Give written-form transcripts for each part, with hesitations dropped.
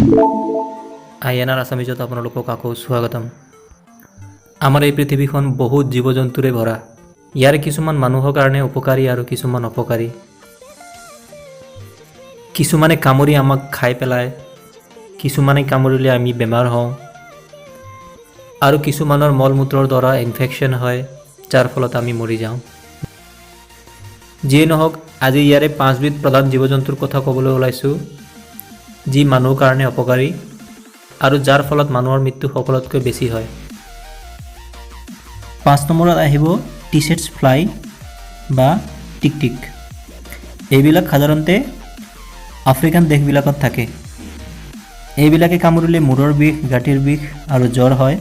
আইএনআৰ আছামিজত আপোনালোকক আকৌ স্বাগতম। আমাৰ এই পৃথিৱীখন বহুত জীৱ জন্তুৰে ভৰা। ইয়াৰ কিছুমান মানুহৰ কাৰণে উপকাৰী আৰু কিছুমান অপকাৰী। কিছুমানে কামুৰি আমাক খাই পেলায়, কিছুমানে কামুৰিলে আমি বেমাৰ হওঁ, আৰু কিছুমানৰ মলমূত্ৰৰ দ্বাৰা ইনফেকশ্যন হয়, যাৰ ফলত আমি মৰি যাওঁ। যিয়ে নহওক, আজি ইয়াৰে 5বিধ প্ৰধান জীৱ জন্তুৰ কথা ক'বলৈ ওলাইছোঁ, যি মানুহৰ কাৰণে অপকাৰী আৰু যাৰ ফলত মানুহৰ মৃত্যু সকলোতকৈ বেছি হয়। 5 নম্বৰত আহিব টিছেটছ ফ্লাই বা টিকটিক। এইবিলাক সাধাৰণতে আফ্ৰিকান দেশবিলাকত থাকে। এইবিলাকে কামুৰিলে মূৰৰ বিষ, গাঁঠিৰ বিষ আৰু জ্বৰ হয়।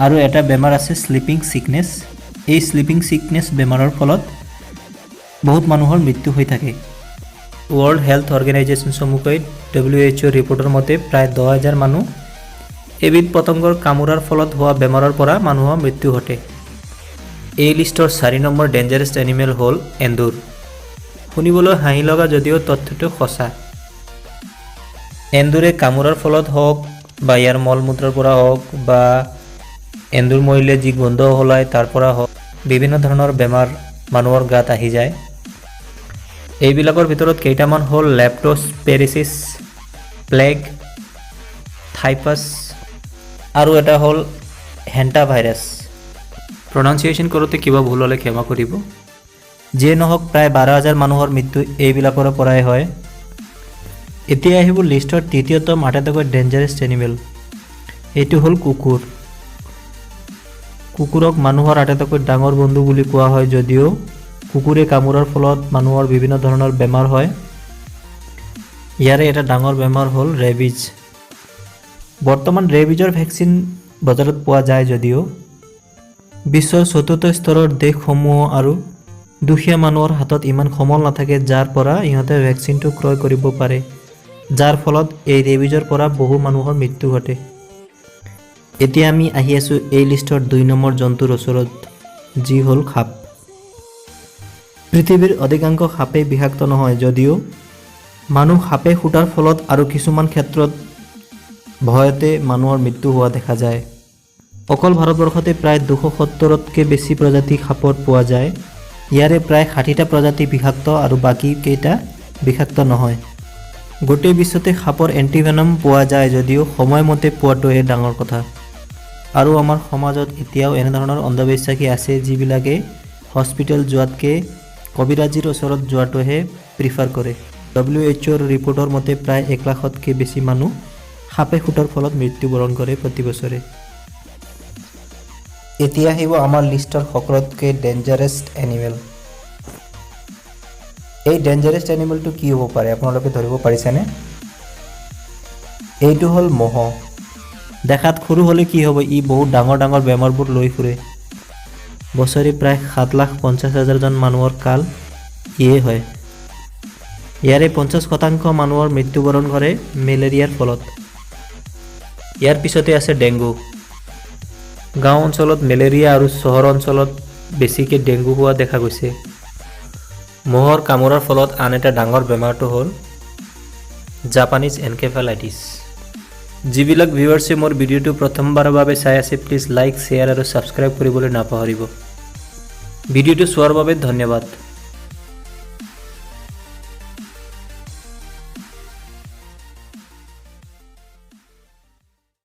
আৰু এটা বেমাৰ আছে স্লিপিং চিকনেছ। এই স্লিপিং চিকনেছ বেমাৰৰ ফলত বহুত মানুহৰ মৃত্যু হৈ থাকে। ৱৰ্ল্ড হেল্থ অৰ্গেনাইজেশ্যন চমুকৈ WHO ৰিপৰ্টৰ মতে প্ৰায় 10,000 মানুহ এবিধ পতংগৰ কামোৰাৰ ফলত হোৱা বেমাৰৰ পৰা মানুহৰ মৃত্যু ঘটে। এই লিষ্টৰ 4 নম্বৰ ডেঞ্জাৰাছ এনিমেল হ'ল এন্দুৰ। শুনিবলৈ হাঁহি লগা যদিও তথ্যটো সঁচা। এন্দুৰে কামোৰাৰ ফলত হওক বা ইয়াৰ মলমূত্ৰৰ পৰা হওক বা এন্দুৰ মৰিলে যি গোন্ধ ওলায় তাৰ পৰা হওক, বিভিন্ন ধৰণৰ বেমাৰ মানুহৰ গাত আহি যায়। এইবিলাকৰ ভিতৰত কেইটামান হ'ল লেপ্ট'স্পেৰিচিছ, প্লেগ, থাইপাছ আৰু এটা হ'ল হেণ্টা ভাইৰাছ। প্ৰনাউন্সিয়েশ্যন কৰোঁতে কিবা ভুল হ'লে ক্ষমা কৰিব। যিয়ে নহওক, প্ৰায় 12,000 মানুহৰ মৃত্যু এইবিলাকৰ পৰাই হয়। এতিয়া আহিব লিষ্টৰ তৃতীয়তম আটাইতকৈ ডেঞ্জাৰাছ এনিমেল। এইটো হ'ল কুকুৰ। কুকুৰক মানুহৰ আটাইতকৈ ডাঙৰ বন্ধু বুলি কোৱা হয় যদিও কুকুৰে কামোৰাৰ ফলত মানুহৰ বিভিন্ন ধৰণৰ বেমাৰ হয়। ইয়াৰে এটা ডাঙৰ বেমাৰ হ'ল ৰেবিজ। বৰ্তমান ৰেবিজৰ ভেকচিন বজাৰত পোৱা যায় যদিও বিশ্বৰ চতুৰ্থ স্তৰৰ দেশসমূহ আৰু দুখীয়া মানুহৰ হাতত ইমান সমল নাথাকে যাৰ পৰা ইহঁতে ভেকচিনটো ক্ৰয় কৰিব পাৰে, যাৰ ফলত এই ৰেবিজৰ পৰা বহু মানুহৰ মৃত্যু ঘটে। এতিয়া আমি আহি আছোঁ এই লিষ্টৰ 2 নম্বৰ জন্তুৰ ওচৰত, যি হ'ল সাপ। পৃথিৱীৰ অধিকাংশ সাপেই বিষাক্ত নহয় যদিও মানুহ সাপে খুটাৰ ফলত আৰু কিছুমান ক্ষেত্ৰত ভয়তে মানুহৰ মৃত্যু হোৱা দেখা যায়। অকল ভাৰতবৰ্ষতে প্ৰায় 270তকৈ বেছি প্ৰজাতি সাপৰ পোৱা যায়। ইয়াৰে প্ৰায় 60টা প্ৰজাতি বিষাক্ত আৰু বাকী কেইটা বিষাক্ত নহয়। গোটেই বিশ্বতে সাপৰ এণ্টিভেনম পোৱা যায় যদিও সময়মতে পোৱাটোহে ডাঙৰ কথা। আৰু আমাৰ সমাজত এতিয়াও এনেধৰণৰ অন্ধবিশ্বাসী আছে যিবিলাকে হস্পিটেল যোৱাতকৈ কবিৰাজীৰ ওচৰত যোৱাটোহে প্ৰিফাৰ কৰে। WHOৰ ৰিপৰ্টৰ মতে প্ৰায় 1 লাখতকৈ বেছি মানুহ সাপে খুটাৰ ফলত মৃত্যুবৰণ কৰে প্ৰতি বছৰে। এতিয়া আহিব আমাৰ লিষ্টৰ সকলোতকৈ ডেঞ্জাৰাছ এনিমেল। এই ডেঞ্জাৰাছ এনিমেলটো কি হ'ব পাৰে আপোনালোকে ধৰিব পাৰিছেনে? এইটো হ'ল মহ। দেখাত সৰু হ'লে কি হ'ব, ই বহুত ডাঙৰ ডাঙৰ বেমাৰবোৰ লৈ ফুৰে। বছৰি প্ৰায় 7,50,000 মানুহৰ কাল ইয়ে হয়। ইয়াৰে 50% মানুহৰ মৃত্যুবৰণ কৰে মেলেৰিয়াৰ ফলত। ইয়াৰ পিছতে আছে ডেংগু। গাঁও অঞ্চলত মেলেৰিয়া আৰু চহৰ অঞ্চলত বেছিকৈ ডেংগু হোৱা দেখা গৈছে। মহৰ কামোৰাৰ ফলত আন এটা ডাঙৰ বেমাৰটো হ'ল জাপানীজ এনকেফেলাইটিছ। যিবিলাক ভিউৱাৰ্ছে মোৰ ভিডিঅ'টো প্ৰথমবাৰৰ বাবে চাই আছে, প্লিজ লাইক, শ্বেয়াৰ আৰু ছাবস্ক্ৰাইব কৰিবলৈ নাপাহৰিব। ভিডিঅ'টো চোৱাৰ বাবে ধন্যবাদ।